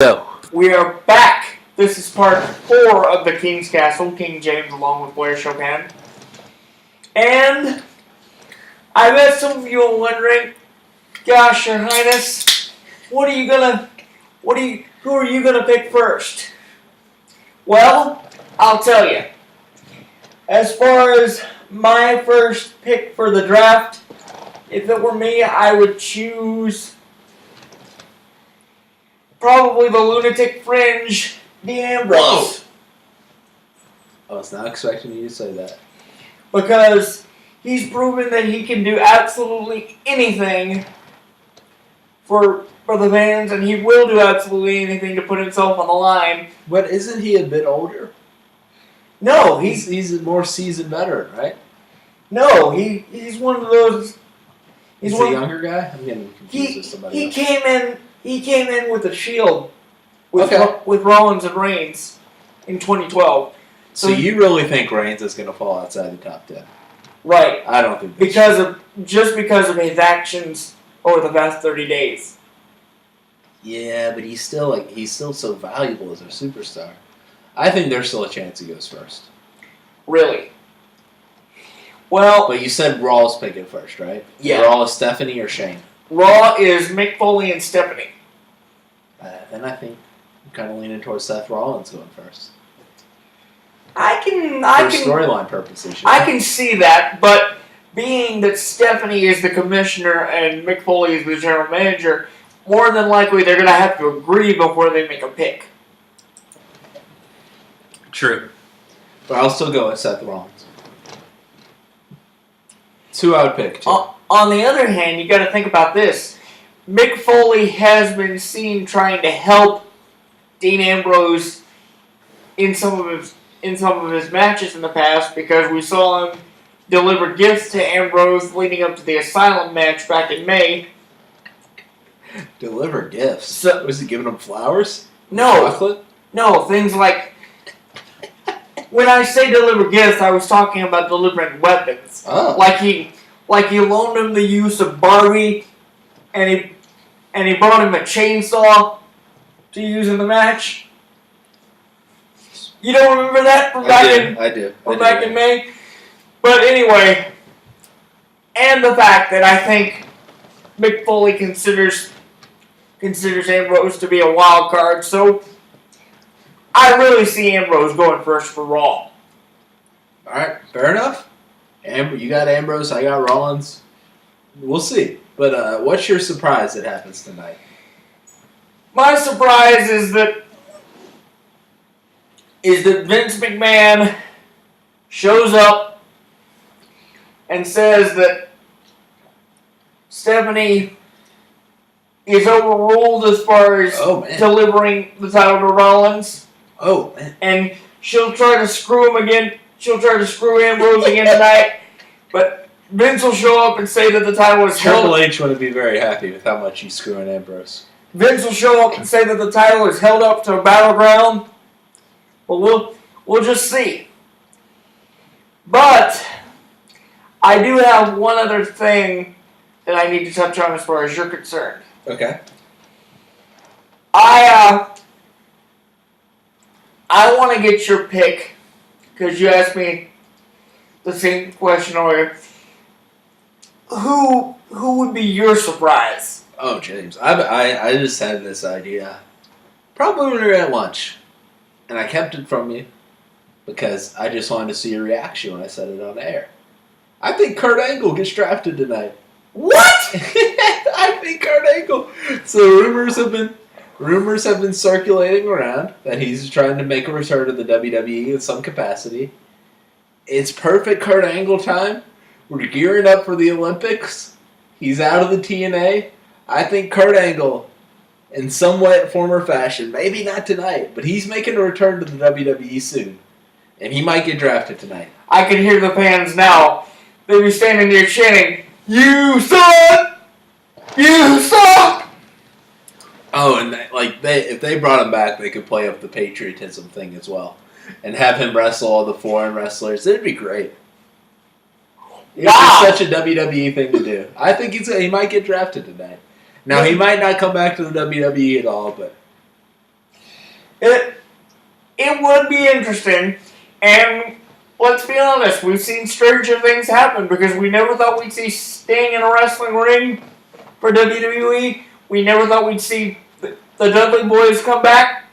So, We are back. This is part 4 of the King's Castle, King James along with Blair Chopin. And I bet some of you are wondering, gosh, Your Highness, who are you gonna pick first? Well, I'll tell you. As far as my first pick for the draft, if it were me, I would choose probably the Lunatic Fringe, Dean Ambrose. I was not expecting you to say that. Because he's proven that he can do absolutely anything for the fans, and he will do absolutely anything to put himself on the line. But isn't he a bit older? No, he's a more seasoned veteran, right? No, he's one of those. He's a younger guy. I'm getting confused with somebody else. He came in with a Shield with Rollins and Reigns in 2012. So you really think Reigns is going to fall outside the top 10? Right. I don't think because of his actions over the past 30 days. Yeah, but he's still so valuable as a superstar. I think there's still a chance he goes first. Really? Well, but you said Raw's picking first, right? Yeah. Raw is Stephanie or Shane? Raw is Mick Foley and Stephanie. Then I think I'm kind of leaning towards Seth Rollins going first. For storyline purposes. I can see that, but being that Stephanie is the commissioner and Mick Foley is the general manager, more than likely they're going to have to agree before they make a pick. True. But I'll still go with Seth Rollins. It's who I would pick, too. On the other hand, you got to think about this. Mick Foley has been seen trying to help Dean Ambrose in some of his matches in the past, because we saw him deliver gifts to Ambrose leading up to the Asylum match back in May. Deliver gifts? So, was he giving them flowers? No. Chocolate? No, things like... When I say deliver gifts, I was talking about delivering weapons. Oh. Like he loaned him the use of Barbie, and he brought him a chainsaw to use in the match. You don't remember that from back in May? But anyway, and the fact that I think Mick Foley considers Ambrose to be a wild card, so I really see Ambrose going first for Raw. Alright, fair enough. You got Ambrose, I got Rollins. We'll see. But what's your surprise that happens tonight? My surprise is that Vince McMahon shows up and says that Stephanie is overruled as far as delivering the title to Rollins. Oh, man. And she'll try to screw him again. She'll try to screw Ambrose again tonight. But Vince will show up and say that the title is held. Triple H wouldn't be very happy with how much he's screwing Ambrose. Vince will show up and say that the title is held up to a battleground. Well, we'll just see. But I do have one other thing that I need to touch on as far as you're concerned. Okay. I want to get your pick, because you asked me the same question earlier. Who would be your surprise? Oh, James, I just had this idea probably when we were at lunch, and I kept it from you because I just wanted to see your reaction when I said it on air. I think Kurt Angle gets drafted tonight. What? I think Kurt Angle. So rumors have been circulating around that he's trying to make a return to the WWE in some capacity. It's perfect Kurt Angle time. We're gearing up for the Olympics. He's out of the TNA. I think Kurt Angle, in some way, form, or fashion, maybe not tonight, but he's making a return to the WWE soon. And he might get drafted tonight. I can hear the fans now. They'll be standing there chanting, "You suck! You suck!" Oh, and if they brought him back, they could play up the patriotism thing as well. And have him wrestle all the foreign wrestlers. It'd be great. Wow. It's such a WWE thing to do. I think he might get drafted tonight. Now, he might not come back to the WWE at all, but it would be interesting. And let's be honest, we've seen stranger things happen because we never thought we'd see Sting in a wrestling ring for WWE. We never thought we'd see the Dudley Boys come back.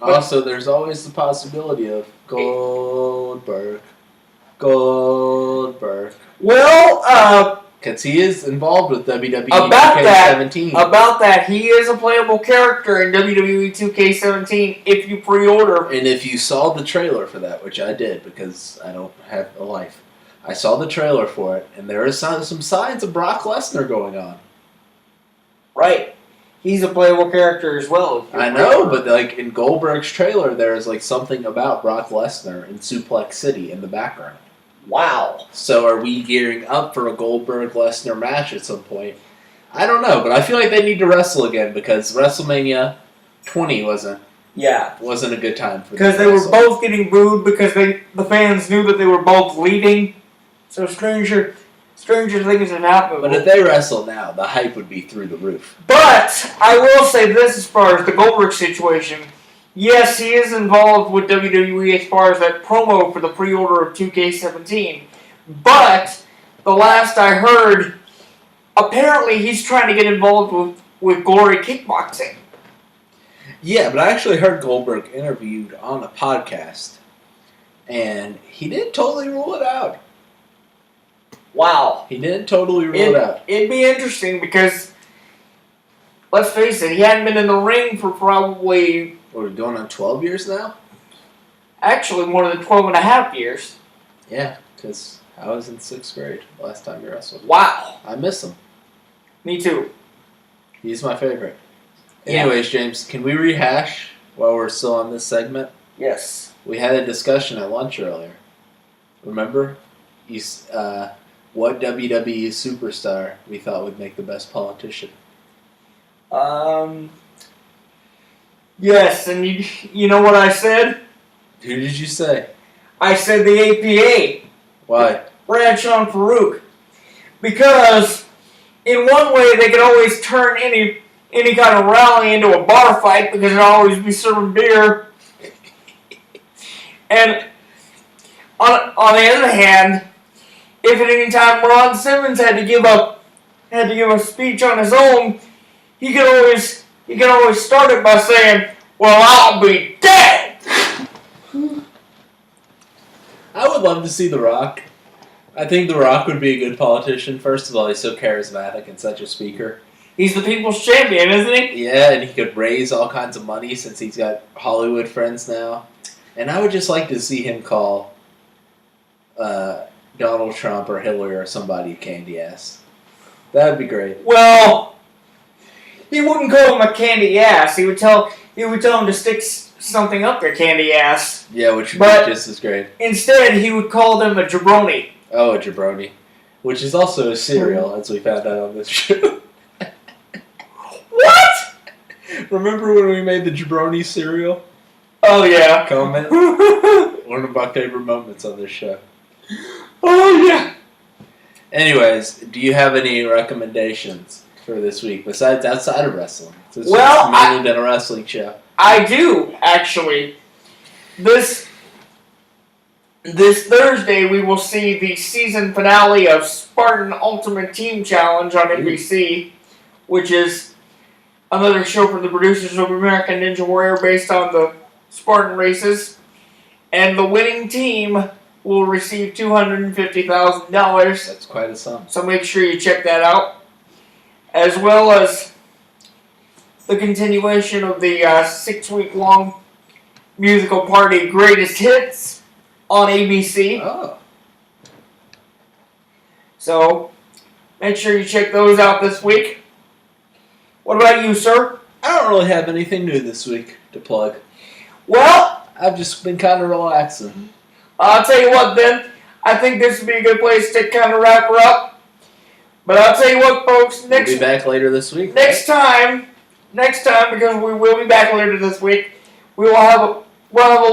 Also, there's always the possibility of Goldberg. Well, because he is involved with WWE about 2K17. About that, he is a playable character in WWE 2K17 if you pre-order. And if you saw the trailer for that, which I did because I don't have a life, I saw the trailer for it, and there is some signs of Brock Lesnar going on. Right. He's a playable character as well. I know, but like in Goldberg's trailer, there is like something about Brock Lesnar in Suplex City in the background. Wow. So are we gearing up for a Goldberg-Lesnar match at some point? I don't know, but I feel like they need to wrestle again because WrestleMania 20 wasn't a good time for them. Because they were both getting booed because the fans knew that they were both leaving. So stranger things have happened. But if they wrestle now, the hype would be through the roof. But I will say this as far as the Goldberg situation. Yes, he is involved with WWE as far as that promo for the pre-order of 2K17. But the last I heard, apparently he's trying to get involved with Glory Kickboxing. Yeah, but I actually heard Goldberg interviewed on a podcast, and he didn't totally rule it out. Wow. He didn't totally rule it out. It'd be interesting because, let's face it, he hadn't been in the ring for probably... We're going on 12 years now? Actually, more than 12 and a half years. Yeah, because I was in 6th grade last time we wrestled. Wow. I miss him. Me too. He's my favorite. Anyways, James, can we rehash while we're still on this segment? Yes. We had a discussion at lunch earlier. Remember? What WWE superstar we thought would make the best politician? Yes, and you know what I said? Who did you say? I said the APA. Why? Bradshaw and Farouk. Because in one way they could always turn any kind of rally into a bar fight because they'd always be serving beer. And on the other hand, if at any time Ron Simmons had to give a speech on his own, he could always start it by saying, "Well, I'll be dead." I would love to see The Rock. I think The Rock would be a good politician. First of all, he's so charismatic and such a speaker. He's the people's champion, isn't he? Yeah, and he could raise all kinds of money since he's got Hollywood friends now. And I would just like to see him call Donald Trump or Hillary or somebody a candy ass. That would be great. Well, he wouldn't call him a candy ass. He would tell him to stick something up their candy ass. Yeah, which would be just as great. Instead, he would call them a jabroni. Oh, a jabroni. Which is also a cereal, as we found out on this show. What? Remember when we made the jabroni cereal? Oh, yeah. Comment. One of my favorite moments on this show. Oh, yeah. Anyways, do you have any recommendations for this week besides outside of wrestling? So it's mainly been a wrestling show. I do, actually. This Thursday, we will see the season finale of Spartan Ultimate Team Challenge on NBC, which is another show from the producers of American Ninja Warrior based on the Spartan races. And the winning team will receive $250,000. That's quite a sum. So make sure you check that out. As well as the continuation of the 6-week-long musical party Greatest Hits on ABC. Oh. So make sure you check those out this week. What about you, sir? I don't really have anything new this week to plug. Well, I've just been kind of relaxing. I'll tell you what then. I think this would be a good place to kind of wrap her up. But I'll tell you what, folks. We'll be back later this week. Next time, because we will be back later this week, we'll have a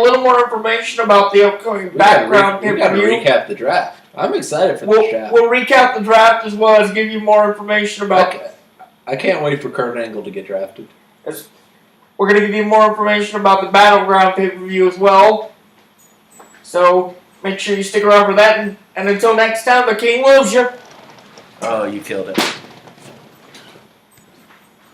little more information about the upcoming background pay-per-view. We got to recap the draft. I'm excited for this draft. We'll recap the draft as well as give you more information about. I can't wait for Kurt Angle to get drafted. We're going to give you more information about the Battleground pay-per-view as well. So make sure you stick around for that. And until next time, the King loves you. Oh, you killed it.